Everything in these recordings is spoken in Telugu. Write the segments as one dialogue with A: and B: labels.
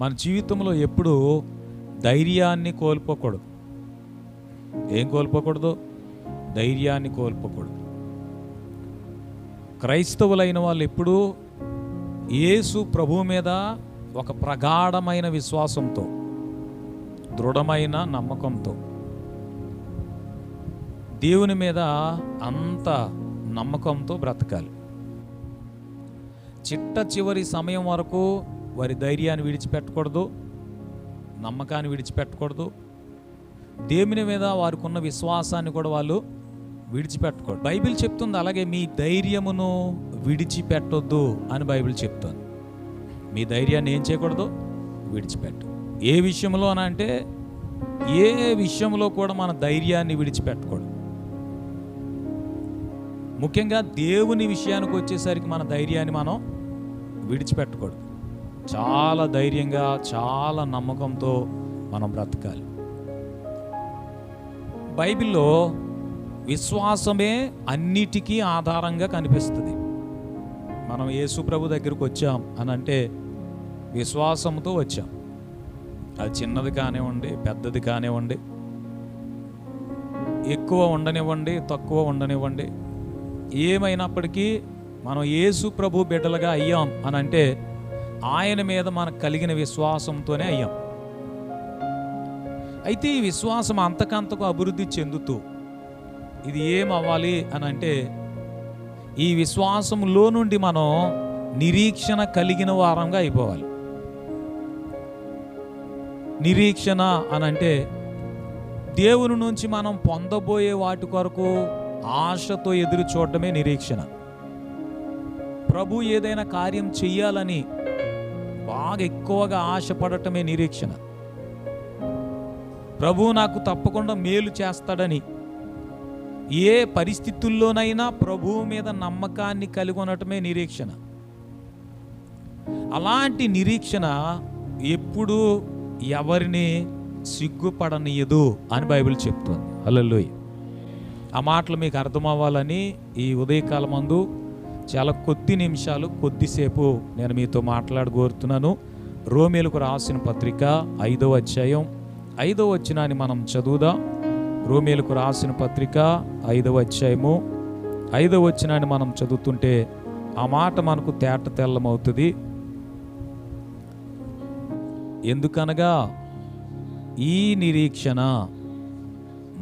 A: మన జీవితంలో ఎప్పుడూ ధైర్యాన్ని కోల్పోకూడదు. ఏం కోల్పోకూడదు? ధైర్యాన్ని కోల్పోకూడదు. క్రైస్తవులైన వాళ్ళు ఎప్పుడూ యేసు ప్రభువు మీద ఒక ప్రగాఢమైన విశ్వాసంతో, దృఢమైన నమ్మకంతో, దేవుని మీద అంత నమ్మకంతో బ్రతకాలి. చిట్ట చివరి సమయం వరకు వారి ధైర్యాన్ని విడిచిపెట్టకూడదు, నమ్మకాన్ని విడిచిపెట్టకూడదు. దేవుని మీద వారికి ఉన్న విశ్వాసాన్ని కూడా వాళ్ళు విడిచిపెట్టకూడదు. బైబిల్ చెప్తుంది అలాగే మీ ధైర్యమును విడిచిపెట్టొద్దు అని బైబిల్ చెప్తుంది. మీ ధైర్యాన్ని ఏం చేయకూడదు? విడిచిపెట్టు. ఏ విషయంలో అని అంటే ఏ విషయంలో కూడా మన ధైర్యాన్ని విడిచిపెట్టకూడదు. ముఖ్యంగా దేవుని విషయానికి వచ్చేసరికి మన ధైర్యాన్ని మనం విడిచిపెట్టకూడదు. చాలా ధైర్యంగా, చాలా నమ్మకంతో మనం బ్రతకాలి. బైబిల్లో విశ్వాసమే అన్నిటికీ ఆధారంగా కనిపిస్తుంది. మనం యేసు ప్రభు దగ్గరకు వచ్చాం అని అంటే విశ్వాసంతో వచ్చాం. అది చిన్నది కానివ్వండి, పెద్దది కానివ్వండి, ఎక్కువ ఉండనివ్వండి, తక్కువ ఉండనివ్వండి, ఏమైనప్పటికీ మనం యేసు ప్రభు బిడ్డలుగా అయ్యాం అని అంటే ఆయన మీద మనకు కలిగిన విశ్వాసంతోనే అయ్యాం. అయితే ఈ విశ్వాసం అంతకంతకు అభివృద్ధి చెందుతూ ఇది ఏం అవ్వాలి అని అంటే ఈ విశ్వాసంలో నుండి మనం నిరీక్షణ కలిగిన వారంగా అయిపోవాలి. నిరీక్షణ అని అంటే దేవుని నుంచి మనం పొందబోయే వాటి కొరకు ఆశతో ఎదురు చూడటమే నిరీక్షణ. ప్రభు ఏదైనా కార్యం చెయ్యాలని బాగా ఎక్కువగా ఆశపడటమే నిరీక్షణ. ప్రభు నాకు తప్పకుండా మేలు చేస్తాడని ఏ పరిస్థితుల్లోనైనా ప్రభువు మీద నమ్మకాన్ని కలిగి ఉండటమే నిరీక్షణ. అలాంటి నిరీక్షణ ఎప్పుడూ ఎవరిని సిగ్గుపడనీయదు అని బైబిల్ చెప్తుంది. హల్లెలూయా. ఆ మాటలు మీకు అర్థం అవ్వాలని ఈ ఉదయకాలమందు చాలా కొద్ది నిమిషాలు, కొద్దిసేపు నేను మీతో మాట్లాడగోరుతున్నాను. రోమీయులకు రాసిన పత్రిక 5వ అధ్యాయం 5వ వచనాన్ని మనం చదువుదాం. రోమీయులకు రాసిన పత్రిక 5వ అధ్యాయము 5వ వచనాన్ని మనం చదువుతుంటే ఆ మాట మనకు తేట తెల్లమవుతుంది. ఎందుకనగా ఈ నిరీక్షణ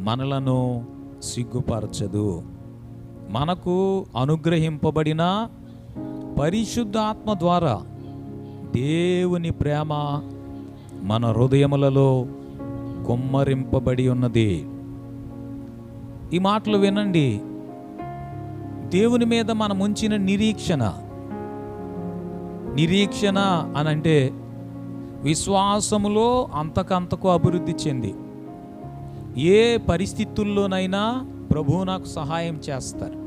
A: మనలను సిగ్గుపరచదు. మనకు అనుగ్రహింపబడిన పరిశుద్ధాత్మ ద్వారా దేవుని ప్రేమ మన హృదయములలో కుమ్మరింపబడి ఉన్నది. ఈ మాటలు వినండి. దేవుని మీద మనం ఉంచిన నిరీక్షణ అనంటే విశ్వాసములో అంతకంతకు అభివృద్ధి చెంది ఏ పరిస్థితుల్లోనైనా ప్రభువు నాకు సహాయం చేస్తారు,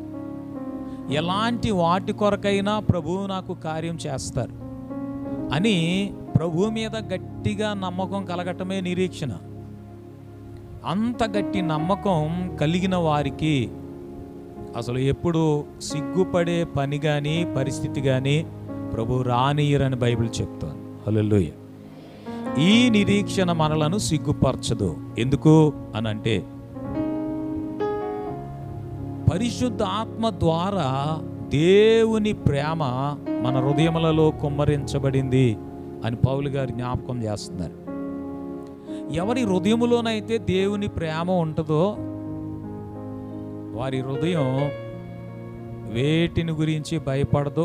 A: ఎలాంటి వాటి కొరకైనా ప్రభువు నాకు కార్యం చేస్తారు అని ప్రభువు మీద గట్టిగా నమ్మకం కలగటమే నిరీక్షణ. అంత గట్టి నమ్మకం కలిగిన వారికి అసలు ఎప్పుడు సిగ్గుపడే పని కానీ పరిస్థితి కానీ ప్రభు రానియరని బైబిల్ చెప్తోంది. హల్లెలూయా. ఈ నిరీక్షణ మనలను సిగ్గుపరచదు. ఎందుకు అనంటే పరిశుద్ధ ఆత్మ ద్వారా దేవుని ప్రేమ మన హృదయములలో కుమ్మరించబడింది అని పౌలు గారు జ్ఞాపకం చేస్తున్నారు. ఎవరి హృదయములోనైతే దేవుని ప్రేమ ఉంటుందో వారి హృదయం వేటిని గురించి భయపడదు,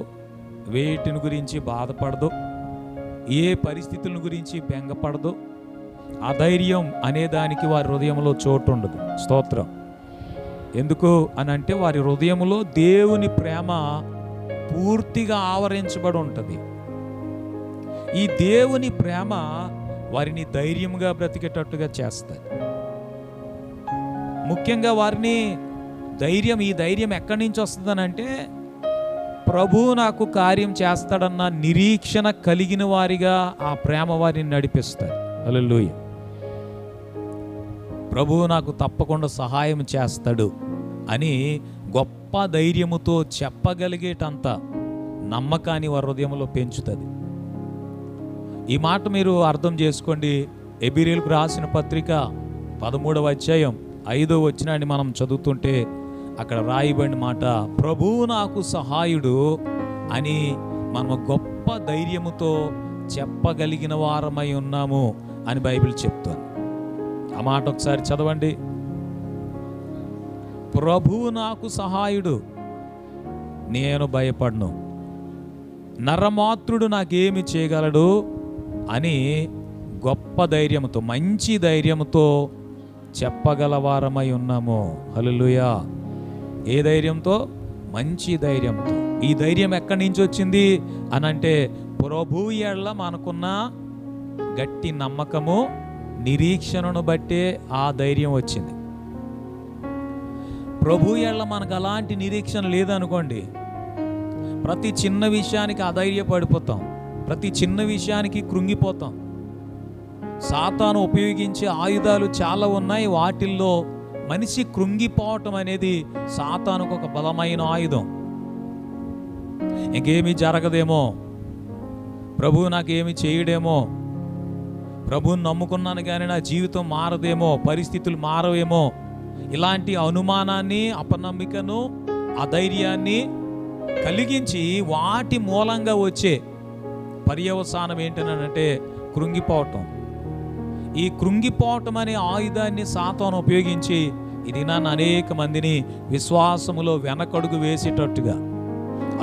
A: వేటిని గురించి బాధపడదు, ఏ పరిస్థితుల గురించి బెంగపడదు. అధైర్యం అనే దానికి వారి హృదయంలో చోటు ఉండదు. స్తోత్రం. ఎందుకు అనంటే వారి హృదయంలో దేవుని ప్రేమ పూర్తిగా ఆవరించబడి ఉంటుంది. ఈ దేవుని ప్రేమ వారిని ధైర్యంగా బ్రతికేటట్టుగా చేస్తుంది. ముఖ్యంగా వారిని ఈ ధైర్యం ఎక్కడి నుంచి వస్తుందనంటే ప్రభువు నాకు కార్యం చేస్తాడన్న నిరీక్షణ కలిగిన వారిగా ఆ ప్రేమ వారిని నడిపిస్తారు. హల్లెలూయా. ప్రభువు నాకు తప్పకుండా సహాయం చేస్తాడు అని గొప్ప ధైర్యముతో చెప్పగలిగేటంత నమ్మకాన్ని వారి హృదయంలో పెంచుతుంది. ఈ మాట మీరు అర్థం చేసుకోండి. ఎబిరీయులకు రాసిన పత్రిక 13వ అధ్యాయం 5వ వచనాన్ని మనం చదువుతుంటే అక్కడ రాయబడిన మాట, ప్రభువు నాకు సహాయుడు అని మనం గొప్ప ధైర్యముతో చెప్పగలిగిన వారమై ఉన్నాము అని బైబిల్ చెప్తుంది. ఆ మాట ఒకసారి చదవండి. ప్రభువు నాకు సహాయుడు, నేను భయపడను, నరమాత్రుడు నాకేమి చేయగలడు అని గొప్ప ధైర్యంతో, మంచి ధైర్యంతో చెప్పగలవారమై ఉన్నాము. హల్లెలూయా. ఏ ధైర్యంతో? మంచి ధైర్యంతో. ఈ ధైర్యం ఎక్కడి నుంచి వచ్చింది అని అంటే, ప్రభువు యేళ్ళ మనకున్న గట్టి నమ్మకము, నిరీక్షణను బట్టే ఆ ధైర్యం వచ్చింది. ప్రభువు యేళ్ళ మనకు అలాంటి నిరీక్షణ లేదనుకోండి, ప్రతి చిన్న విషయానికి అధైర్యపడిపోతాం, ప్రతి చిన్న విషయానికి కృంగిపోతాం. సాతాను ఉపయోగించే ఆయుధాలు చాలా ఉన్నాయి. వాటిల్లో మనిషి కృంగిపోవటం అనేది సాతానుకు ఒక బలమైన ఆయుధం. ఇంకేమీ జరగదేమో, ప్రభువు నాకేమి చేయడేమో, ప్రభువుని నమ్ముకున్నాను కానీ నా జీవితం మారదేమో, పరిస్థితులు మారవేమో, ఇలాంటి అనుమానాన్ని, అపనమ్మికను, అధైర్యాన్ని కలిగించి వాటి మూలంగా వచ్చే పర్యవసానం ఏంటనంటే కృంగిపోవటం. ఈ కృంగిపోవటం అనే ఆయుధాన్ని సాతాను ఉపయోగించి ఇది నన్ను అనేక మందిని విశ్వాసములో వెనకడుగు వేసేటట్టుగా,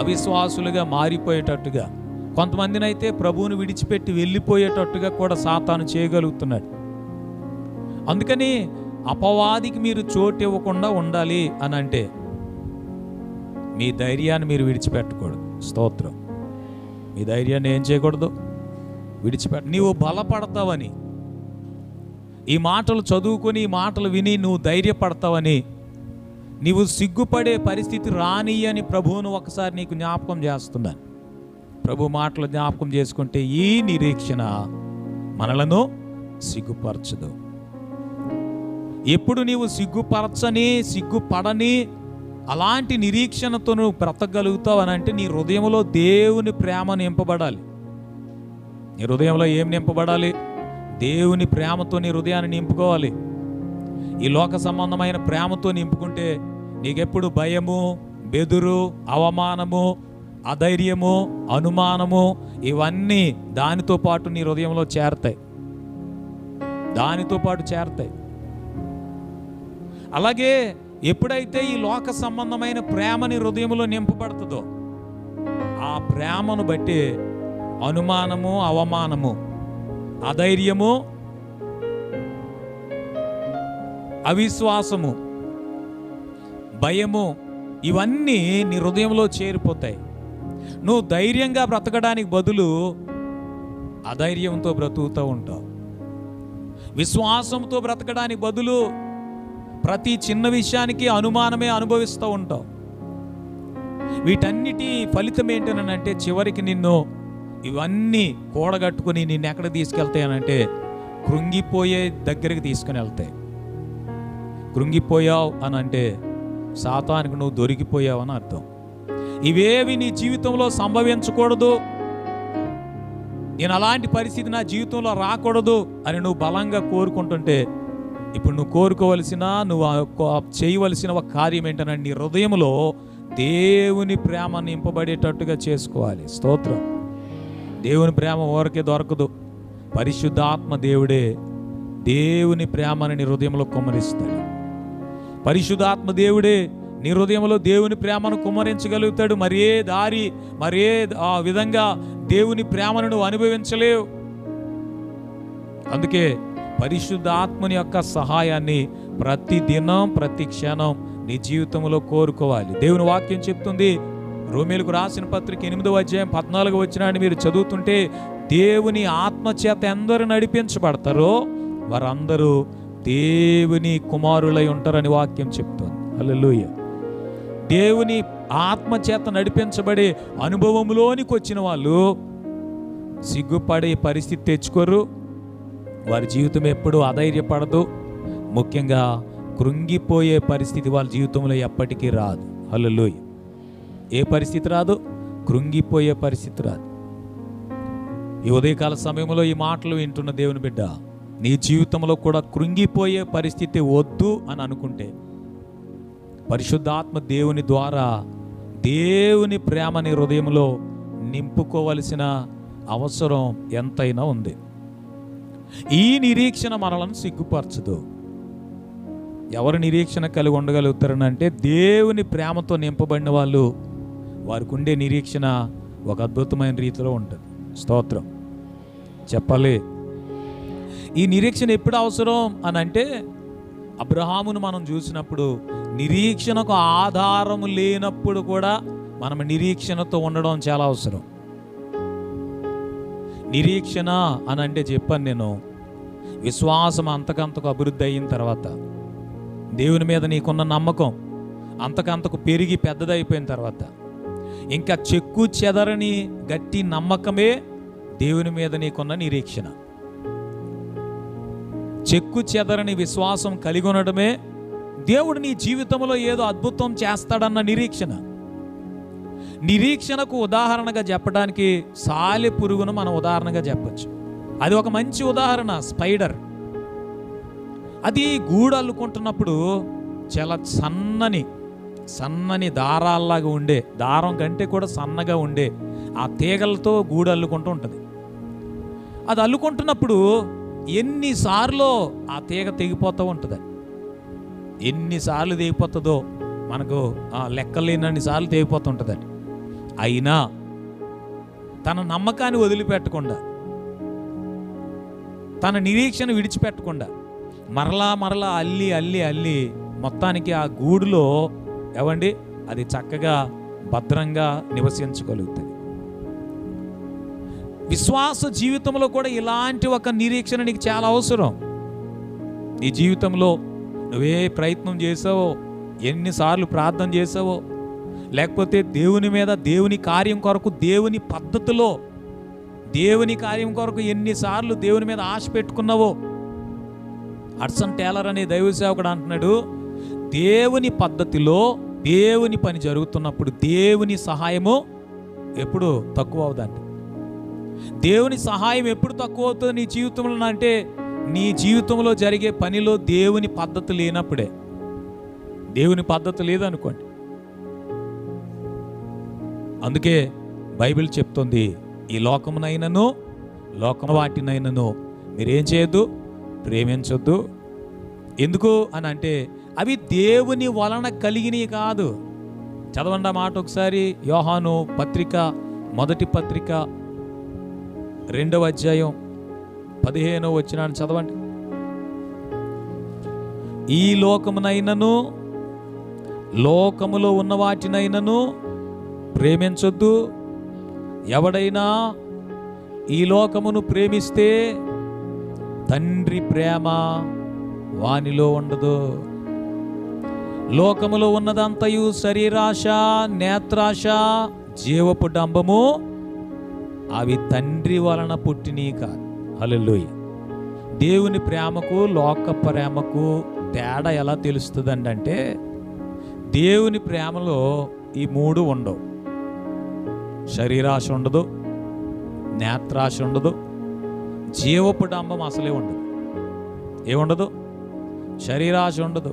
A: అవిశ్వాసులుగా మారిపోయేటట్టుగా, కొంతమందిని అయితే ప్రభువుని విడిచిపెట్టి వెళ్ళిపోయేటట్టుగా కూడా సాతాను చేయగలుగుతున్నాడు. అందుకని అపవాదికి మీరు చోటు ఇవ్వకుండా ఉండాలి అని అంటే మీ ధైర్యాన్ని మీరు విడిచిపెట్టకూడదు. స్తోత్రం. మీ ధైర్యాన్ని ఏం చేయకూడదు? నీవు బలపడతావని, ఈ మాటలు చదువుకొని, ఈ మాటలు విని నువ్వు ధైర్యపడతావని, నీవు సిగ్గుపడే పరిస్థితి రాని అని ప్రభువును ఒకసారి నీకు జ్ఞాపకం చేస్తున్నాను. ప్రభు మాటలు జ్ఞాపకం చేసుకుంటే ఈ నిరీక్షణ మనలను సిగ్గుపరచదు. ఎప్పుడు నీవు సిగ్గుపరచని, సిగ్గుపడని అలాంటి నిరీక్షణతో నువ్వు బ్రతకగలుగుతావు అని అంటే నీ హృదయంలో దేవుని ప్రేమ నింపబడాలి. నీ హృదయంలో ఏం నింపబడాలి? దేవుని ప్రేమతో నీ హృదయాన్ని నింపుకోవాలి. ఈ లోక సంబంధమైన ప్రేమతో నింపుకుంటే నీకెప్పుడు భయము, బెదురు, అవమానము, అధైర్యము, అనుమానము ఇవన్నీ దానితో పాటు నీ హృదయంలో చేరతాయి. దానితో పాటు చేరతాయి. అలాగే ఎప్పుడైతే ఈ లోక సంబంధమైన ప్రేమని హృదయంలో నింపబడుతుందో ఆ ప్రేమను బట్టి అనుమానము, అవమానము, అధైర్యము, అవిశ్వాసము, భయము ఇవన్నీ నీ హృదయంలో చేరిపోతాయి. నువ్వు ధైర్యంగా బ్రతకడానికి బదులు అధైర్యంతో బ్రతుకుతూ ఉంటావు. విశ్వాసంతో బ్రతకడానికి బదులు ప్రతి చిన్న విషయానికి అనుమానమే అనుభవిస్తూ ఉంటావు. వీటన్నిటి ఫలితం ఏంటనంటే చివరికి నిన్ను ఇవన్నీ కూడగట్టుకుని నిన్ను ఎక్కడ తీసుకెళ్తాయనంటే కృంగిపోయే దగ్గరికి తీసుకుని వెళ్తాయి. కృంగిపోయావు అని అంటే సాతానికి నువ్వు దొరికిపోయావు అని అర్థం. ఇవేవి నీ జీవితంలో సంభవించకూడదు, నేను అలాంటి పరిస్థితి నా జీవితంలో రాకూడదు అని నువ్వు బలంగా కోరుకుంటుంటే ఇప్పుడు నువ్వు కోరుకోవలసిన, నువ్వు చేయవలసిన ఒక కార్యం ఏంటనంటే నీ హృదయంలో దేవుని ప్రేమ నింపబడేటట్టుగా చేసుకోవాలి. స్తోత్రం. దేవుని ప్రేమ ఊరికే దొరకదు. పరిశుద్ధాత్మ దేవుడే దేవుని ప్రేమని నీ హృదయంలో కుమ్మరిస్తాడు. పరిశుద్ధాత్మ దేవుడే నీ హృదయంలో దేవుని ప్రేమను కుమ్మరించగలుగుతాడు. మరే దారి, మరే విధంగా దేవుని ప్రేమను నువ్వు అనుభవించలేవు. అందుకే పరిశుద్ధాత్మని యొక్క సహాయాన్ని ప్రతి దినం, ప్రతి క్షణం నీ జీవితంలో కోరుకోవాలి. దేవుని వాక్యం చెప్తుంది, రోమీయులకు రాసిన పత్రిక 8వ అధ్యాయం 14వ వచనాన్ని మీరు చదువుతుంటే, దేవుని ఆత్మచేత ఎందరు నడిపించబడతారో వారందరూ దేవుని కుమారులై ఉంటారని వాక్యం చెప్తుంది. హల్లెలూయా. దేవుని ఆత్మచేత నడిపించబడే అనుభవంలోనికి వచ్చిన వాళ్ళు సిగ్గుపడే పరిస్థితి తెచ్చుకోరు. వారి జీవితం ఎప్పుడూ అధైర్యపడదు. ముఖ్యంగా కృంగిపోయే పరిస్థితి వాళ్ళ జీవితంలో ఎప్పటికీ రాదు. హల్లెలూయా. ఏ పరిస్థితి రాదు? కృంగిపోయే పరిస్థితి రాదు. ఈ ఉదయకాల సమయంలో ఈ మాటలు వింటున్న దేవుని బిడ్డ, నీ జీవితంలో కూడా కృంగిపోయే పరిస్థితి వద్దు అని అనుకుంటే పరిశుద్ధాత్మ దేవుని ద్వారా దేవుని ప్రేమని హృదయంలో నింపుకోవలసిన అవసరం ఎంతైనా ఉంది. ఈ నిరీక్షణ మనలను సిగ్గుపరచదు. ఎవరు నిరీక్షణ కలిగి ఉండగలుగుతారనంటే దేవుని ప్రేమతో నింపబడిన వాళ్ళు. వారికి ఉండే నిరీక్షణ ఒక అద్భుతమైన రీతిలో ఉంటుంది. స్తోత్రం చెప్పాలి. ఈ నిరీక్షణ ఎప్పుడు అవసరం అని అంటే, అబ్రహామును మనం చూసినప్పుడు నిరీక్షణకు ఆధారం లేనప్పుడు కూడా మనం నిరీక్షణతో ఉండడం చాలా అవసరం. నిరీక్షణ అని అంటే చెప్పాను నేను, విశ్వాసం అంతకంతకు అభివృద్ధి అయిన తర్వాత, దేవుని మీద నీకున్న నమ్మకం అంతకంతకు పెరిగి పెద్దదైపోయిన తర్వాత, ఇంకా చెక్కు చెదరని గట్టి నమ్మకమే దేవుని మీద నీకున్న నిరీక్షణ. చెక్కు చెదరని విశ్వాసం కలిగి ఉండడమే దేవుడు నీ జీవితంలో ఏదో అద్భుతం చేస్తాడన్న నిరీక్షణ. నిరీక్షణకు ఉదాహరణగా చెప్పడానికి సాలె పురుగును మనం ఉదాహరణగా చెప్పచ్చు. అది ఒక మంచి ఉదాహరణ. స్పైడర్ అది గూడు అల్లుకుంటున్నప్పుడు చాలా సన్నని దారాల్లాగా ఉండే, దారం కంటే కూడా సన్నగా ఉండే ఆ తీగలతో గూడు అల్లుకుంటూ ఉంటుంది. అది అల్లుకుంటున్నప్పుడు ఎన్నిసార్లు ఆ తీగ తెగిపోతూ ఉంటుంది. ఎన్నిసార్లు తెగిపోతుందో మనకు లెక్కలేనన్ని సార్లు తెగిపోతుంటుంది. అయినా తన నమ్మకాన్ని వదిలిపెట్టకుండా, తన నిరీక్షణ విడిచిపెట్టకుండా మరలా అల్లి మొత్తానికి ఆ గూడులో అది చక్కగా భద్రంగా నివసించగలుగుతుంది. విశ్వాస జీవితంలో కూడా ఇలాంటి ఒక నిరీక్షణ నీకు చాలా అవసరం. నీ జీవితంలో నువ్వే ప్రయత్నం చేసావో, ఎన్నిసార్లు ప్రార్థన చేసావో, లేకపోతే దేవుని మీద, దేవుని కార్యం కొరకు, దేవుని పద్ధతిలో దేవుని కార్యం కొరకు ఎన్నిసార్లు దేవుని మీద ఆశ పెట్టుకున్నావో. హడ్సన్ టేలర్ అనే దైవ సేవకుడు అంటున్నాడు, దేవుని పద్ధతిలో దేవుని పని జరుగుతున్నప్పుడు దేవుని సహాయము ఎప్పుడు తక్కువ అవుదంట. దేవుని సహాయం ఎప్పుడు తక్కువ అవుతుంది నీ జీవితంలో అంటే, నీ జీవితంలో జరిగే పనిలో దేవుని పద్ధతి లేనప్పుడే. దేవుని పద్ధతి లేదనుకోండి. అందుకే బైబిల్ చెప్తుంది, ఈ లోకమునైనను లోకం వాటినైనను మీరేం చేయొద్దు, ప్రేమించొద్దు. ఎందుకు అని అంటే అవి దేవుని వలన కలిగినవి కాదు. చదవండి మాట ఒకసారి. యోహాను పత్రిక, మొదటి పత్రిక 2వ అధ్యాయం 15వ వచనాన్ని చదవండి. ఈ లోకమునైనను లోకములో ఉన్న వాటినైనను ప్రేమించొద్దు. ఎవడైనా ఈ లోకమును ప్రేమిస్తే తండ్రి ప్రేమ వానిలో ఉండదు. లోకములో ఉన్నదంతయు శరీరాశ, నేత్రాశ, జీవపు డంబము అవి తండ్రి వలన పుట్టినవి కాదు. హల్లెలూయా. దేవుని ప్రేమకు లోక ప్రేమకు తేడా ఎలా తెలుస్తుందండి అంటే, దేవుని ప్రేమలో ఈ 3 ఉండవు. శరీరాశ ఉండదు, నేత్రాశ ఉండదు, జీవపు డంబం అసలే ఉండదు. ఏముండదు? శరీరాశ ఉండదు.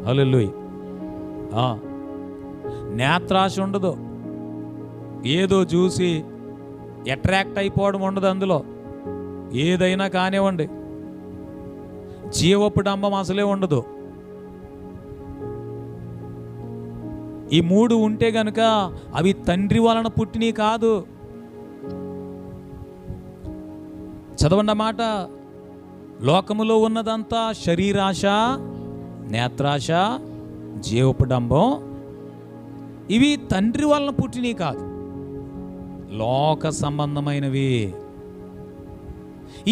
A: హల్లెలూయా. నేత్రాశ ఉండదు. ఏదో చూసి అట్రాక్ట్ అయిపోవడం ఉండదు అందులో. ఏదైనా కానివ్వండి. జీవపు డంబం అసలే ఉండదు. ఈ 3 ఉంటే గనుక అవి తండ్రి వలన పుట్టినవి కాదు. చదవండి మాట. లోకములో ఉన్నదంతా శరీరాశ, నేత్రాశ, జీవపు డంబం ఇవి తండ్రి వలన పుట్టినవి కాదు, లోక సంబంధమైనవి.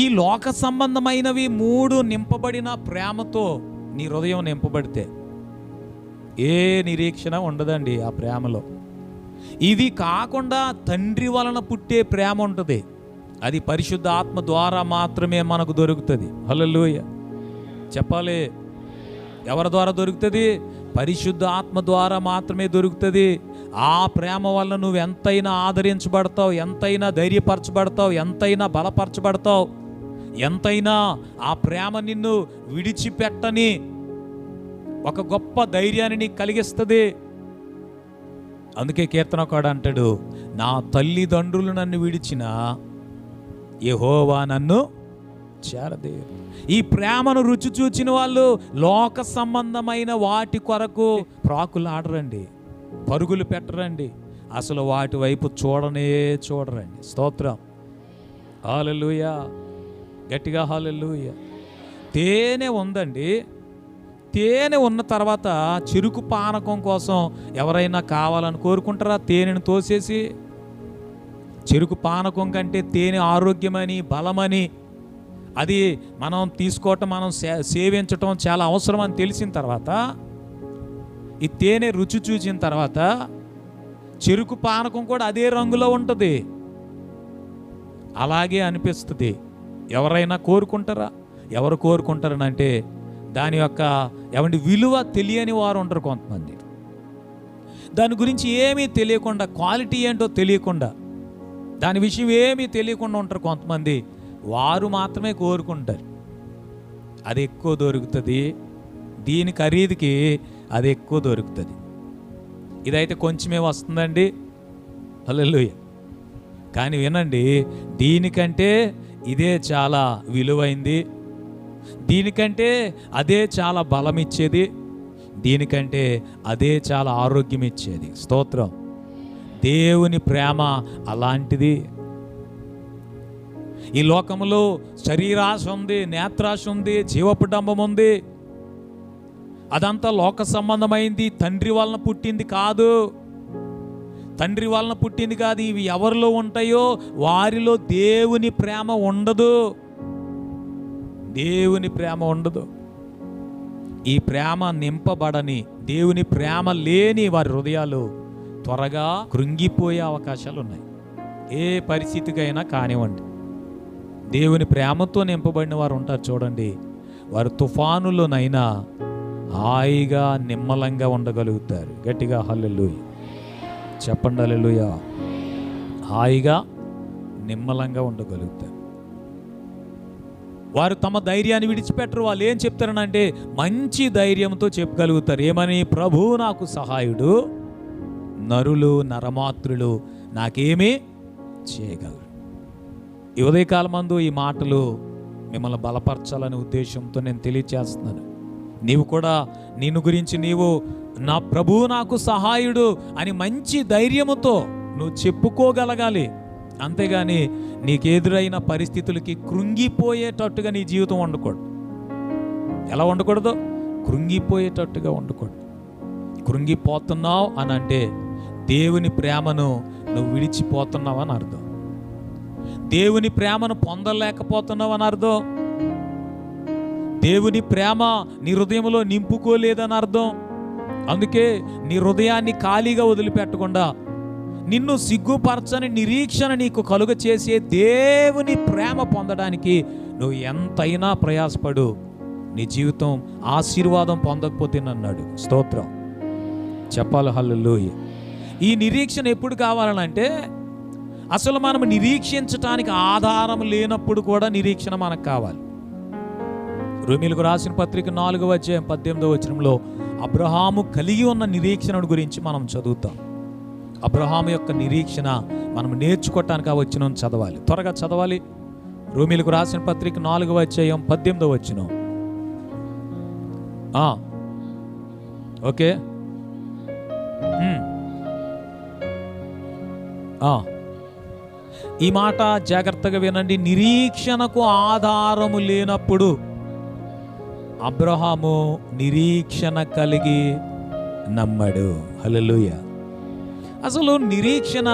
A: ఈ లోక సంబంధమైనవి 3 నింపబడిన ప్రేమతో నీ హృదయం నింపబడితే ఏ నిరీక్షణ ఉండదండి ఆ ప్రేమలో. ఇది కాకుండా తండ్రి వలన పుట్టే ప్రేమ ఉంటుంది. అది పరిశుద్ధ ఆత్మ ద్వారా మాత్రమే మనకు దొరుకుతుంది. హల్లెలూయా చెప్పాలి. ఎవరి ద్వారా దొరుకుతుంది? పరిశుద్ధ ఆత్మ ద్వారా మాత్రమే దొరుకుతుంది. ఆ ప్రేమ వల్ల నువ్వు ఎంతైనా ఆదరించబడతావు, ఎంతైనా ధైర్యపరచబడతావు, ఎంతైనా బలపరచబడతావు, ఎంతైనా ఆ ప్రేమ నిన్ను విడిచిపెట్టని ఒక గొప్ప ధైర్యాన్ని నీకు కలిగిస్తుంది. అందుకే కీర్తనకారుడు అంటాడు, నా తల్లిదండ్రులు నన్ను విడిచినా యెహోవా నన్ను చేరదే. ఈ ప్రేమను రుచి చూచిన వాళ్ళు లోక సంబంధమైన వాటి కొరకు ప్రాకులు ఆడరండి, పరుగులు పెట్టరండి, అసలు వాటి వైపు చూడరండి. స్తోత్రం, హల్లెలూయా, గట్టిగా హల్లెలూయా. తేనె ఉందండి, తేనె ఉన్న తర్వాత చెరుకు పానకం కోసం ఎవరైనా కావాలని కోరుకుంటారా? తేనెను తోసేసి. చెరుకు పానకం కంటే తేనె ఆరోగ్యమని, బలమని, అది మనం తీసుకోవటం, మనం సేవించటం చాలా అవసరం అని తెలిసిన తర్వాత, ఈ తేనె రుచి చూసిన తర్వాత చెరుకు పానకం కూడా అదే రంగులో ఉంటుంది. అలాగే అనిపిస్తుంది. ఎవరైనా కోరుకుంటారా? ఎవరు కోరుకుంటారనంటే దాని యొక్క విలువ తెలియని వారు ఉంటారు కొంతమంది. దాని గురించి ఏమీ తెలియకుండా, క్వాలిటీ ఏంటో తెలియకుండా, దాని విషయం ఏమీ తెలియకుండా ఉంటారు కొంతమంది. వారు మాత్రమే కోరుకుంటారు. అది ఎక్కువ దొరుకుతుంది, దీని ఖరీదుకి అది ఎక్కువ దొరుకుతుంది. ఇదైతే కొంచెమే వస్తుందండి, హల్లెలూయా. కానీ వినండి, దీనికంటే ఇదే చాలా విలువైంది, దీనికంటే అదే చాలా బలం ఇచ్చేది, దీనికంటే అదే చాలా ఆరోగ్యం ఇచ్చేది. స్తోత్రం. దేవుని ప్రేమ అలాంటిది. ఈ లోకంలో శరీరాశ ఉంది, నేత్రాశ ఉంది, జీవపుడంబం ఉంది. అదంతా లోక సంబంధమైంది, తండ్రి వలన పుట్టింది కాదు. తండ్రి వలన పుట్టింది కాదు. ఇవి ఎవరిలో ఉంటాయో వారిలో దేవుని ప్రేమ ఉండదు, దేవుని ప్రేమ ఉండదు. ఈ ప్రేమ నింపబడని, దేవుని ప్రేమ లేని వారి హృదయాలు త్వరగా కృంగిపోయే అవకాశాలు ఉన్నాయి. ఏ పరిస్థితికైనా కానివ్వండి, దేవుని ప్రేమతో నింపబడిన వారు ఉంటారు చూడండి, వారు తుఫానులోనైనా హాయిగా నిమ్మలంగా ఉండగలుగుతారు. గట్టిగా హల్లెలూయా చెప్పండి, హల్లెలూయా. హాయిగా నిమ్మలంగా ఉండగలుగుతారు. వారు తమ ధైర్యాన్ని విడిచిపెట్టరు. వాళ్ళు ఏం చెప్తారనంటే మంచి ధైర్యంతో చెప్పగలుగుతారు. ఏమని? ప్రభువు నాకు సహాయుడు, నరులు నరమాత్రులు నాకేమీ చేయగలరు. ఈ ఉదయకాలమందు ఈ మాటలు మిమ్మల్ని బలపరచాలనే ఉద్దేశంతో నేను తెలియచేస్తున్నాను. నీవు కూడా నిన్ను గురించి నీవు నా ప్రభువు నాకు సహాయుడు అని మంచి ధైర్యముతో నువ్వు చెప్పుకోగలగాలి. అంతేగాని నీకెదురైన పరిస్థితులకి కృంగిపోయేటట్టుగా నీ జీవితం ఉండకూడదు. ఎలా ఉండకూడదు? కృంగిపోయేటట్టుగా ఉండకూడదు. కృంగిపోతున్నావు అని అంటే దేవుని ప్రేమను నువ్వు విడిచిపోతున్నావు అని అర్థం. దేవుని ప్రేమను పొందలేకపోతున్నావు అని అర్థం. దేవుని ప్రేమ నీ హృదయంలో నింపుకోలేదని అర్థం. అందుకే నీ హృదయాన్ని ఖాళీగా వదిలిపెట్టకుండా నిన్ను సిగ్గుపరచని నిరీక్షణ నీకు కలుగ చేసే దేవుని ప్రేమ పొందడానికి నువ్వు ఎంతైనా ప్రయాసపడు. నీ జీవితం ఆశీర్వాదం పొందకపోతే అన్నాడు. స్తోత్రం చెప్పాలి, హల్లెలూయా. ఈ నిరీక్షణ ఎప్పుడు కావాలనంటే అసలు మనం నిరీక్షించటానికి ఆధారం లేనప్పుడు కూడా నిరీక్షణ మనకు కావాలి. రోమీయులకు రాసిన పత్రిక 4వ అధ్యాయం 18వ వచనంలో అబ్రహాము కలిగి ఉన్న నిరీక్షణ గురించి మనం చదువుతాం. అబ్రహాము యొక్క నిరీక్షణ మనం నేర్చుకోవటానికి ఆ వచనం చదవాలి. త్వరగా చదవాలి. రోమీయులకు రాసిన పత్రిక 4వ అధ్యాయం 18వ వచనం. ఓకే, ఈ మాట జాగ్రత్తగా వినండి. నిరీక్షణకు ఆధారము లేనప్పుడు అబ్రహాము నిరీక్షణ కలిగి నమ్మడు. హల్లెలూయా. అసలు నిరీక్షణ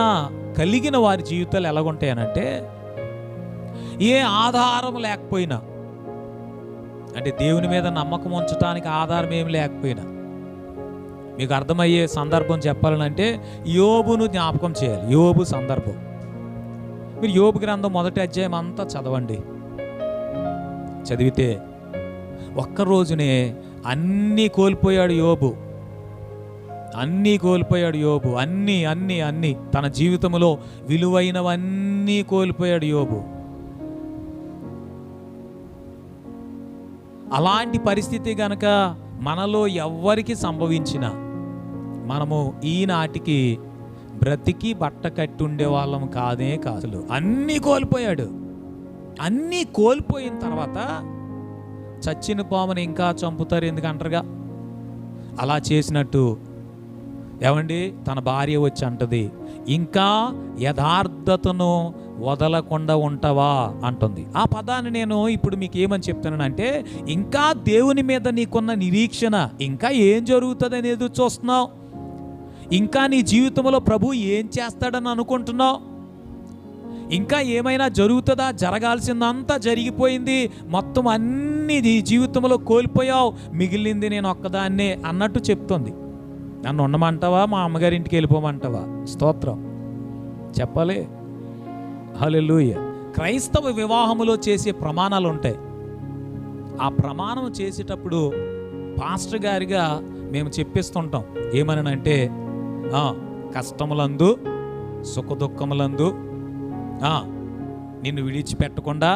A: కలిగిన వారి జీవితాలు ఎలాగుంటాయనంటే ఏ ఆధారం లేకపోయినా, అంటే దేవుని మీద నమ్మకం ఉంచడానికి ఆధారం ఏమి లేకపోయినా, మీకు అర్థమయ్యే సందర్భం చెప్పాలంటే యోబును జ్ఞాపకం చేయాలి. యోబు సందర్భం మీరు యోబు గ్రంథం 1వ అధ్యాయం అంతా చదవండి. చదివితే ఒక్కరోజునే అన్నీ కోల్పోయాడు యోబు. అన్నీ కోల్పోయాడు యోబు. అన్నీ అన్నీ అన్నీ తన జీవితంలో విలువైనవన్నీ కోల్పోయాడు యోబు. అలాంటి పరిస్థితి గనక మనలో ఎవ్వరికి సంభవించినా మనము ఈనాటికి బ్రతికి బట్ట కట్టి ఉండే వాళ్ళం కాదే కాదు. అన్నీ కోల్పోయాడు. అన్నీ కోల్పోయిన తర్వాత చచ్చిన పాముని ఇంకా చంపుతారు ఎందుకంటారుగా, అలా చేసినట్టు ఏమండి తన భార్య వచ్చి అంటది, ఇంకా యథార్థతను వదలకుండా ఉంటావా అంటుంది. ఆ పదాన్ని నేను ఇప్పుడు మీకు ఏమని చెప్తున్నానంటే, ఇంకా దేవుని మీద నీకున్న నిరీక్షణ, ఇంకా ఏం జరుగుతుంది అనేది చూస్తున్నావు, ఇంకా నీ జీవితంలో ప్రభు ఏం చేస్తాడని అనుకుంటున్నావు, ఇంకా ఏమైనా జరుగుతుందా, జరగాల్సిందంతా జరిగిపోయింది, మొత్తం అన్నీ నీ జీవితంలో కోల్పోయావు, మిగిలింది నేను ఒక్కదాన్నే అన్నట్టు చెప్తుంది. నన్ను ఉండమంటావా, మా అమ్మగారింటికి వెళ్ళిపోమంటావా? స్తోత్రం చెప్పాలి. హల్లెలూయా. క్రైస్తవ వివాహములో చేసే ప్రమాణాలు ఉంటాయి. ఆ ప్రమాణం చేసేటప్పుడు పాస్టర్ గారిగా మేము చెప్పిస్తుంటాం. ఏమనంటే, కష్టములందు సుఖదుఖములందు నిన్ను విడిచిపెట్టకుండా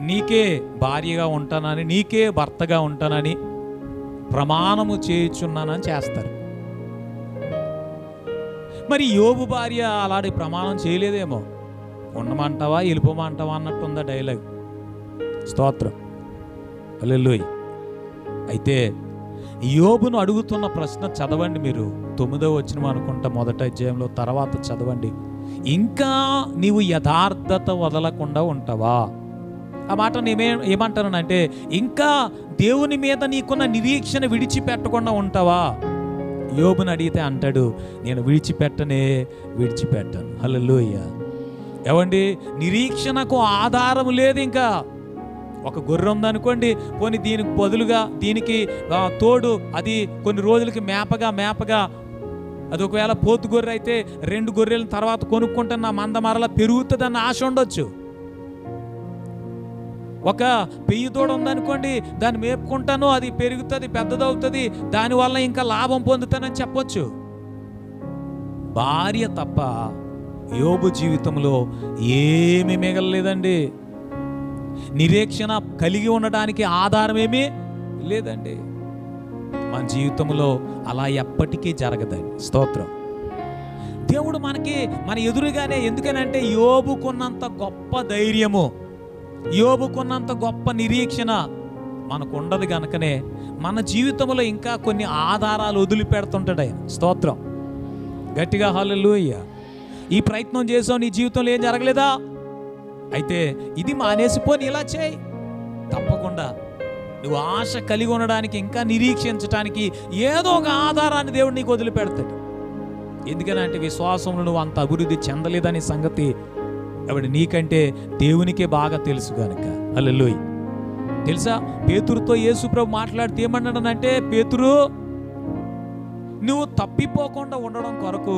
A: నీకే భార్యగా ఉంటానని, నీకే భర్తగా ఉంటానని ప్రమాణము చేయుచున్నానని చేస్తారు. మరి యోబు భార్య అలాంటి ప్రమాణం చేయలేదేమో. ఉండమంటావా వెళ్ళిపోమంటావా అన్నట్టుందా డైలాగ్. స్తోత్రం హల్లెలూయా. అయితే యోబును అడుగుతున్న ప్రశ్న చదవండి మీరు, 9వ వచనం అనుకుంటా, మొదటి అధ్యాయంలో, తర్వాత చదవండి. ఇంకా నీవు యథార్థత వదలకుండా ఉంటావా? ఆ మాట ఏమంటానంటే, ఇంకా దేవుని మీద నీకున్న నిరీక్షణ విడిచిపెట్టకుండా ఉంటావా? యోబుని అడిగితే అంటాడు, నేను విడిచిపెట్టను. హల్లెలూయా. ఏమండి, నిరీక్షణకు ఆధారం లేదు. ఇంకా ఒక గొర్రె ఉందనుకోండి, కొన్ని దీనికి బదులుగా దీనికి తోడు అది కొన్ని రోజులకి మేపగా అది ఒకవేళ పోతు గొర్రె అయితే 2 గొర్రెల తర్వాత కొనుక్కుంటున్న మంద మరలా పెరుగుతుందన్న ఆశ ఉండొచ్చు. ఒక పెయ్యి తోడు ఉందనుకోండి, దాన్ని మేపుకుంటాను, అది పెరుగుతుంది, పెద్దదవుతుంది, దానివల్ల ఇంకా లాభం పొందుతానని చెప్పొచ్చు. భార్య తప్ప యోబు జీవితంలో ఏమీ మిగలలేదండి. నిరీక్షణ కలిగి ఉండడానికి ఆధారం ఏమీ లేదండి. మన జీవితంలో అలా ఎప్పటికీ జరగదండి. స్తోత్రం. దేవుడు మన ఎదురుగానే, ఎందుకనంటే యోబుకున్నంత గొప్ప ధైర్యము, యోబుకున్నంత గొప్ప నిరీక్షణ మనకు ఉండదు గనుకనే మన జీవితంలో ఇంకా కొన్ని ఆధారాలు వదిలిపెడుతుంటాడు ఆయన. స్తోత్రం గట్టిగా హల్లెలూయా. ఈ ప్రయత్నం చేసావు, నీ జీవితంలో ఏం జరగలేదా? అయితే ఇది మానేసిపోని ఇలా చేయి. తప్పకుండా నువ్వు ఆశ కలిగి ఉండడానికి, ఇంకా నిరీక్షించడానికి ఏదో ఒక ఆధారాన్ని దేవుడు నీకు వదిలిపెడతాడు. ఎందుకనంటే విశ్వాసంలో నువ్వు అంత అభివృద్ధి చెందలేదని సంగతి నీకంటే దేవునికే బాగా తెలుసు కనుక. హల్లెలూయా. తెలుసా, పేతురుతో యేసు ప్రభు మాట్లాడితే ఏమన్నాడనంటే, పేతురు, నువ్వు తప్పిపోకుండా ఉండడం కొరకు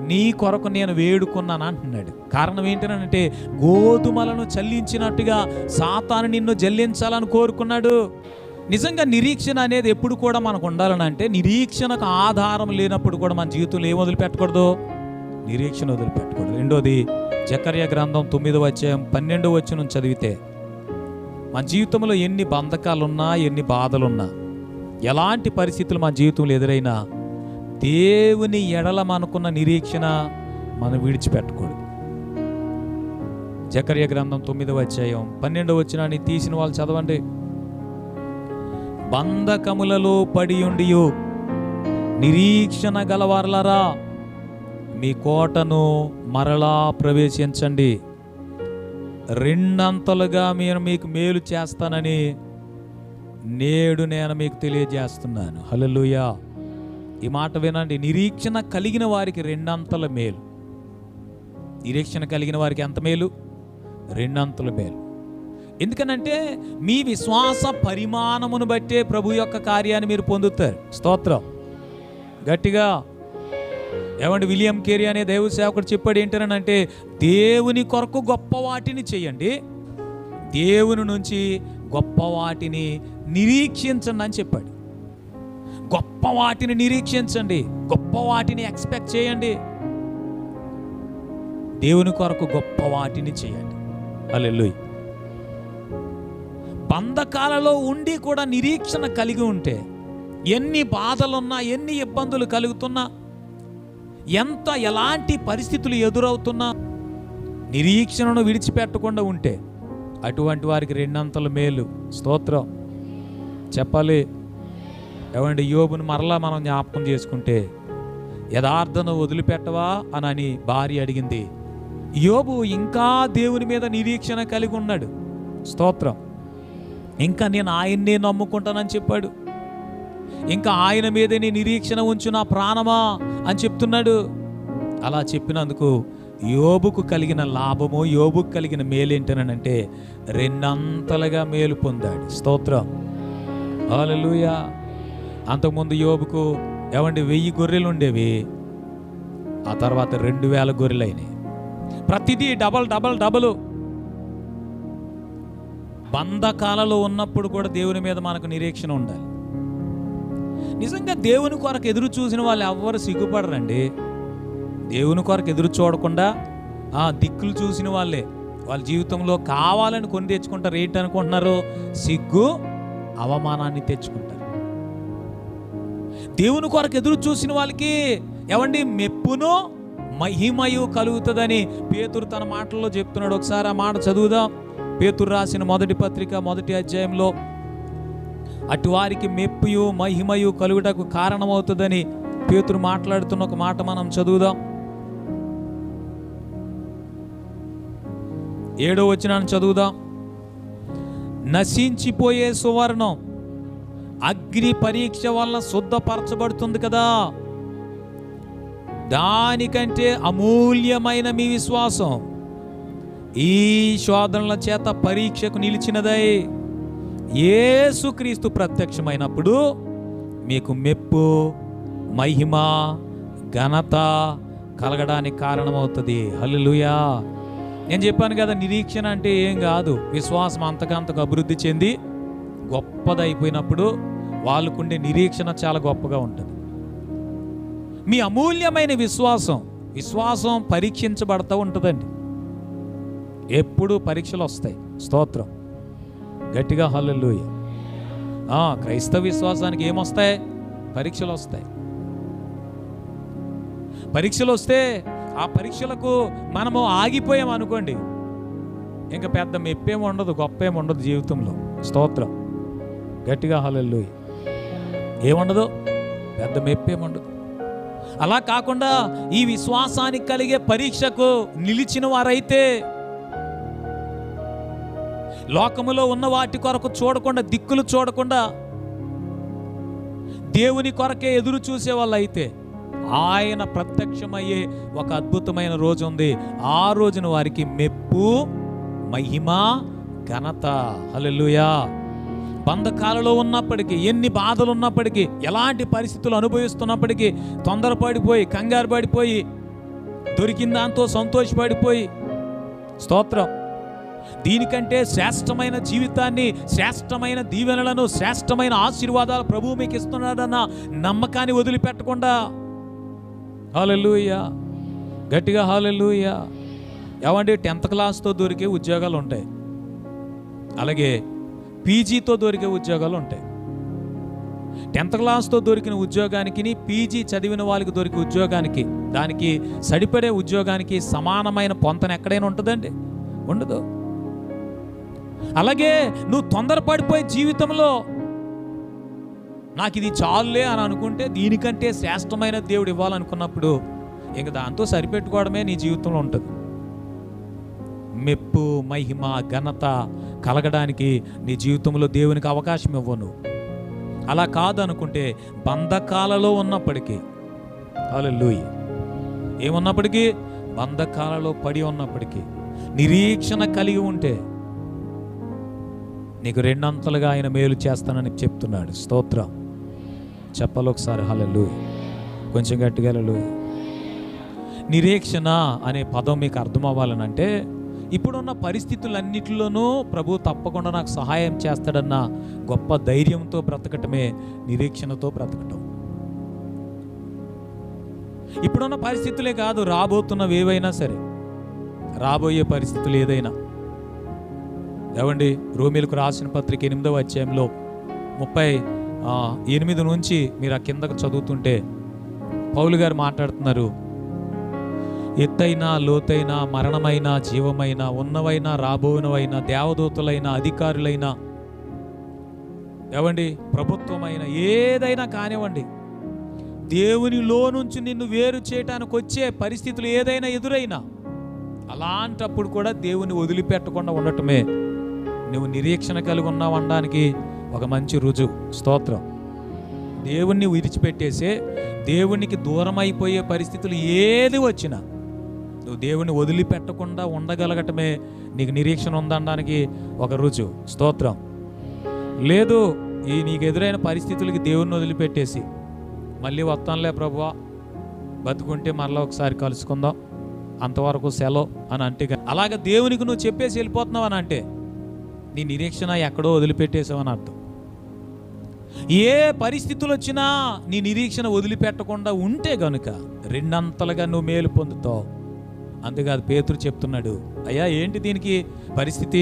A: నీ కొరకు నేను వేడుకున్నాను అంటున్నాడు. కారణం ఏంటనంటే, గోధుమలను చల్లించినట్టుగా సాతాను నిన్ను జల్లించాలని కోరుకున్నాడు. నిజంగా నిరీక్షణ అనేది ఎప్పుడు కూడా మనకు ఉండాలనంటే, నిరీక్షణకు ఆధారం లేనప్పుడు కూడా మన జీవితంలో ఏం వదిలిపెట్టకూడదు? నిరీక్షణ వదిలిపెట్టకూడదు. రెండోది, జకర్యా గ్రంథం 9వ అధ్యాయం 12వ వచనం చదివితే, మన జీవితంలో ఎన్ని బంధకాలున్నా, ఎన్ని బాధలున్నా, ఎలాంటి పరిస్థితులు మన జీవితంలో ఎదురైనా దేవుని ఎడల మనకున్న నిరీక్షణ మనం విడిచిపెట్టకూడదు. జకర్యా గ్రంథం 9వ అధ్యాయం 12వ వచనాన్ని తీసిన వాళ్ళు చదవండి. బంధకములలో పడియుండియు నిరీక్షణ గలవారలారా, మీ కోటను మరలా ప్రవేశించండి, 2 అంతలుగా మీకు మేలు చేస్తానని నేడు నేను మీకు తెలియజేస్తున్నాను. హల్లెలూయా. ఈ మాట వినండి. నిరీక్షణ కలిగిన వారికి 2 అంతల మేలు. నిరీక్షణ కలిగిన వారికి ఎంత మేలు? 2 అంతల మేలు. ఎందుకనంటే మీ విశ్వాస పరిమాణమును బట్టే ప్రభు యొక్క కార్యాన్ని మీరు పొందుతారు. స్తోత్రం గట్టిగా. విలియం కేరీ అనే దైవ సేవకుడు చెప్పాడు ఏంటనంటే, దేవుని కొరకు గొప్ప వాటిని చేయండి, దేవుని నుంచి గొప్ప వాటిని నిరీక్షించండి అని చెప్పాడు. గొప్ప వాటిని నిరీక్షించండి, గొప్ప వాటిని ఎక్స్పెక్ట్ చేయండి. దేవుని కొరకు గొప్ప వాటిని చేయండి. హల్లెలూయా. బంధకాలలో ఉండి కూడా నిరీక్షణ కలిగి ఉంటే, ఎన్ని బాధలున్నా, ఎన్ని ఇబ్బందులు కలుగుతున్నా, ఎలాంటి పరిస్థితులు ఎదురవుతున్నా నిరీక్షణను విడిచిపెట్టకుండా ఉంటే అటువంటి వారికి రెండంతల మేలు. స్తోత్రం చెప్పాలి. ఏమండి, యోబుని మరలా మనం జ్ఞాపకం చేసుకుంటే, యథార్థను వదిలిపెట్టవా అని భార్య అడిగింది. యోబు ఇంకా దేవుని మీద నిరీక్షణ కలిగి ఉన్నాడు. స్తోత్రం. ఇంకా నేను ఆయన్నే నమ్ముకుంటానని చెప్పాడు. ఇంకా ఆయన మీదనే నిరీక్షణ ఉంచు నా ప్రాణమా అని చెప్తున్నాడు. అలా చెప్పినందుకు యోబుకు కలిగిన లాభము, యోబుకు కలిగిన మేలేంటనంటే రెండంతలుగా మేలు పొందాడు. స్తోత్రం. హల్లెలూయా. అంతకుముందు యోబుకు 1000 గొర్రెలు ఉండేవి, ఆ తర్వాత 2000 గొర్రెలు అయినాయి. ప్రతిదీ డబల్. బంధకాలలో ఉన్నప్పుడు కూడా దేవుని మీద మనకు నిరీక్షణ ఉండాలి. నిజంగా దేవుని కొరకు ఎదురు చూసిన వాళ్ళు ఎవ్వరు సిగ్గుపడరండి. దేవుని కొరకు ఎదురు చూడకుండా దిక్కులు చూసిన వాళ్ళే వాళ్ళ జీవితంలో కావాలని కొని తెచ్చుకుంటారు. ఏంటి అనుకుంటున్నారు? సిగ్గు, అవమానాన్ని తెచ్చుకుంటారు. దేవుని కొరకు ఎదురు చూసిన వాళ్ళకి మెప్పును మహిమయు కలుగుతుందని పేతురు తన మాటల్లో చెప్తున్నాడు. ఒకసారి ఆ మాట చదువుదాం. పేతురు రాసిన మొదటి పత్రిక 1వ అధ్యాయంలో, అటు వారికి మెప్పుయు మహిమయు కలుగుటకు కారణమవుతుందని పేతురు మాట్లాడుతున్న ఒక మాట మనం చదువుదాం. 7వ వచనాన్ని చదువుదాం. నశించిపోయే సువర్ణం అగ్ని పరీక్ష వలన శుద్ధపరచబడుతుంది కదా, దానికంటే అమూల్యమైన మీ విశ్వాసం ఈ శోధనల చేత పరీక్షకు నిలిచినదై యేసుక్రీస్తు ప్రత్యక్షమైనప్పుడు మీకు మెప్పు, మహిమ, ఘనత కలగడానికి కారణమవుతుంది. హల్లెలూయా. నేను చెప్పాను కదా, నిరీక్షణ అంటే ఏం కాదు, విశ్వాసం అంతకంతకు అభివృద్ధి చెంది గొప్పదైపోయినప్పుడు వాళ్ళకుండే నిరీక్షణ చాలా గొప్పగా ఉంటుంది. మీ అమూల్యమైన విశ్వాసం పరీక్షించబడుతూ ఉంటుందండి. ఎప్పుడు పరీక్షలు వస్తాయి. స్తోత్రం. గట్టిగా హల్లెలూయా. క్రైస్తవ విశ్వాసానికి ఏమొస్తాయి? పరీక్షలు వస్తాయి. పరీక్షలు వస్తే ఆ పరీక్షలకు మనము ఆగిపోయాం అనుకోండి, ఇంకా పెద్ద మెప్పేం ఉండదు, గొప్ప ఏమి ఉండదు జీవితంలో. స్తోత్రం. గట్టిగా హల్లెలూయా. ఏముండదు? పెద్ద మెప్పేముండదు. అలా కాకుండా ఈ విశ్వాసానికి కలిగే పరీక్షకు నిలిచిన వారైతే, లోకములో ఉన్న వాటి కొరకు చూడకుండా, దిక్కులు చూడకుండా దేవుని కొరకే ఎదురు చూసే వాళ్ళు అయితే, ఆయన ప్రత్యక్షమయ్యే ఒక అద్భుతమైన రోజు ఉంది. ఆ రోజున వారికి మెప్పు, మహిమ, ఘనత. హల్లెలూయా. బంధకాలలో ఉన్నప్పటికీ, ఎన్ని బాధలు ఉన్నప్పటికీ, ఎలాంటి పరిస్థితులు అనుభవిస్తున్నప్పటికీ తొందరపడిపోయి, కంగారు పడిపోయి, దొరికిన దాంతో సంతోషపడిపోయి, స్తోత్రం, దీనికంటే శ్రేష్టమైన జీవితాన్ని, శ్రేష్టమైన దీవెనలను, శ్రేష్టమైన ఆశీర్వాదాలు ప్రభువు మీకు ఇస్తున్నాడన్న నమ్మకాన్ని వదిలిపెట్టకుండా, హల్లెలూయా, గట్టిగా హల్లెలూయా. 10th క్లాస్తో దొరికే ఉద్యోగాలు ఉంటాయి, అలాగే పీజీతో దొరికే ఉద్యోగాలు ఉంటాయి. 10th క్లాస్తో దొరికిన ఉద్యోగానికి, పీజీ చదివిన వాళ్ళకి దొరికే ఉద్యోగానికి, దానికి సరిపడే ఉద్యోగానికి సమానమైన పొంతన ఎక్కడైనా ఉంటుందండి? ఉండదు. అలాగే నువ్వు తొందరపడిపోయే జీవితంలో నాకు ఇది చాలులే అని అనుకుంటే, దీనికంటే శ్రేష్టమైన దేవుడు ఇవ్వాలనుకున్నప్పుడు ఇంక దాంతో సరిపెట్టుకోవడమే నీ జీవితంలో ఉంటుంది. మెప్పు, మహిమ, ఘనత కలగడానికి నీ జీవితంలో దేవునికి అవకాశం ఇవ్వను. అలా కాదనుకుంటే బంధకాలలో ఉన్నప్పటికీ, హల్లెలూయా, ఏమున్నప్పటికీ, బంధకాలలో పడి ఉన్నప్పటికీ నిరీక్షణ కలిగి ఉంటే నీకు రెండంతలుగా ఆయన మేలు చేస్తానని చెప్తున్నాడు. స్తోత్రం. చెప్పాలి ఒకసారి హల్లెలూయా. కొంచెం గట్టిగా హల్లెలూయా. నిరీక్షణ అనే పదం మీకు అర్థం అవ్వాలనంటే, ఇప్పుడున్న పరిస్థితులన్నిటిలోనూ ప్రభు తప్పకుండా నాకు సహాయం చేస్తాడన్న గొప్ప ధైర్యంతో బ్రతకటమే నిరీక్షణతో బ్రతకటం. ఇప్పుడున్న పరిస్థితులే కాదు, రాబోతున్నవి ఏవైనా సరే, రాబోయే పరిస్థితులు ఏదైనా. ఏవండి, రోమీలకు రాసిన పత్రిక 8వ అధ్యాయంలో 38 నుంచి మీరు ఆ కిందకు చదువుతుంటే పౌలు గారు మాట్లాడుతున్నారు. ఎత్తైన లోతైన, మరణమైన జీవమైన, ఉన్నవైనా రాబోనవైనా, దేవదూతలైన, అధికారులైన, ఏవండి ప్రభుత్వమైన ఏదైనా కానివ్వండి, దేవునిలో నుంచి నిన్ను వేరు చేయటానికి వచ్చే పరిస్థితులు ఏదైనా ఎదురైనా, అలాంటప్పుడు కూడా దేవుని వదిలిపెట్టకుండా ఉండటమే నువ్వు నిరీక్షణ కలిగి ఉన్నావు అనడానికి ఒక మంచి రుజువు. స్తోత్రం. దేవుణ్ణి విడిచిపెట్టేసే, దేవునికి దూరం అయిపోయే పరిస్థితులు ఏది వచ్చినా నువ్వు దేవుని వదిలిపెట్టకుండా ఉండగలగటమే నీకు నిరీక్షణ ఉందనడానికి ఒక రుజువు. స్తోత్రం. లేదు, నీకు ఎదురైన పరిస్థితులకి దేవుణ్ణి వదిలిపెట్టేసి మళ్ళీ వస్తానులే ప్రభువా, బతుకుంటే మరలా ఒకసారి కలుసుకుందాం, అంతవరకు సెలవు అని అంటే, అలాగ దేవునికి నువ్వు చెప్పేసి వెళ్ళిపోతున్నావు అని అంటే నీ నిరీక్షణ ఎక్కడో వదిలిపెట్టేసావని అర్థం. ఏ పరిస్థితులు వచ్చినా నీ నిరీక్షణ వదిలిపెట్టకుండా ఉంటే గనుక రెండంతలుగా నువ్వు మేలు పొందుతావు. అంతేకాదు, పేతురు చెప్తున్నాడు, అయ్యా ఏంటి దీనికి పరిస్థితి,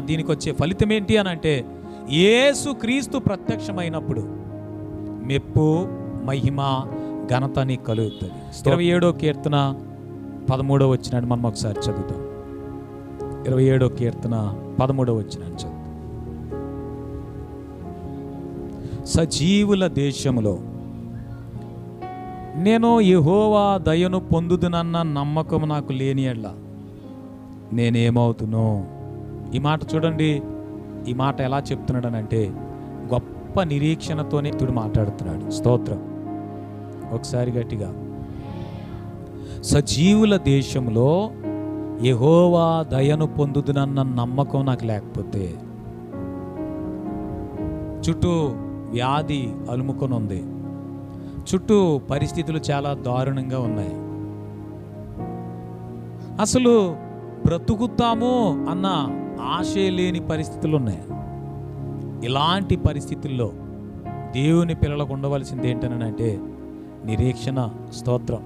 A: దీనికి వచ్చే ఫలితం ఏంటి అని అంటే, యేసు క్రీస్తు ప్రత్యక్షమైనప్పుడు మెప్పు, మహిమ, ఘనత నీకు కలుగుతుంది. 27వ కీర్తన 13వ వచనాన్ని మనం ఒకసారి చదువుతాం. 27వ కీర్తన 13వ వచనాన్ని చదువు. సజీవుల దేశములో నేను యెహోవా దయను పొందుదునన్న నమ్మకం నాకు లేని యెడల నేనేమవుతునో. ఈ మాట చూడండి, ఈ మాట ఎలా చెప్తున్నాడనంటే గొప్ప నిరీక్షణతోనే ఇతడు మాట్లాడుతున్నాడు. స్తోత్రం. ఒకసారి గట్టిగా, సజీవుల దేశంలో యెహోవా దయను పొందుదునన్న నమ్మకం నాకు లేకపోతే, చుట్టూ వ్యాధి అలుముకొని ఉంది, చుట్టూ పరిస్థితులు చాలా దారుణంగా ఉన్నాయి, అసలు బ్రతుకుతాము అన్న ఆశే లేని పరిస్థితులు ఉన్నాయి. ఇలాంటి పరిస్థితుల్లో దేవుని పిల్లలకు ఉండవలసింది ఏంటనంటే నిరీక్షణ. స్తోత్రం.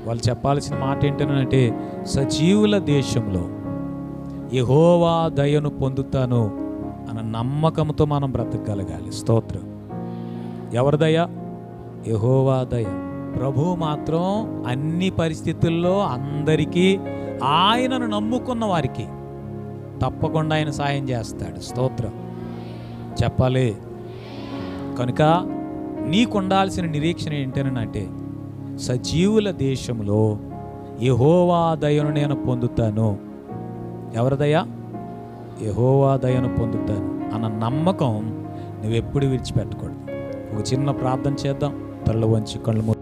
A: వాళ్ళు చెప్పాల్సిన మాట ఏంటనంటే, సజీవుల దేశంలో యెహోవా దయను పొందుతాను అన్న నమ్మకంతో మనం బ్రతకగలగాలి. స్తోత్రం. ఎవరి దయ? యెహోవా దయ. ప్రభు మాత్రం అన్ని పరిస్థితుల్లో అందరికీ, ఆయనను నమ్ముకున్న వారికి తప్పకుండా ఆయన సాయం చేస్తాడు. స్తోత్రం చెప్పాలి. కనుక నీకు ఉండాల్సిన నిరీక్షణ ఏంటనంటే, సజీవుల దేశంలో యెహోవా దయను నేను పొందుతాను. ఎవరి దయ? యెహోవా దయను పొందుతాను అన్న నమ్మకం నువ్వెప్పుడు విడిచిపెట్టకూడదు. ఒక చిన్న ప్రార్థన చేద్దాం. తల్ల వంచి కళ్ళు మూసి.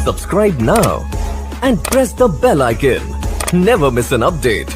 B: Subscribe now and press the bell icon. Never miss an update.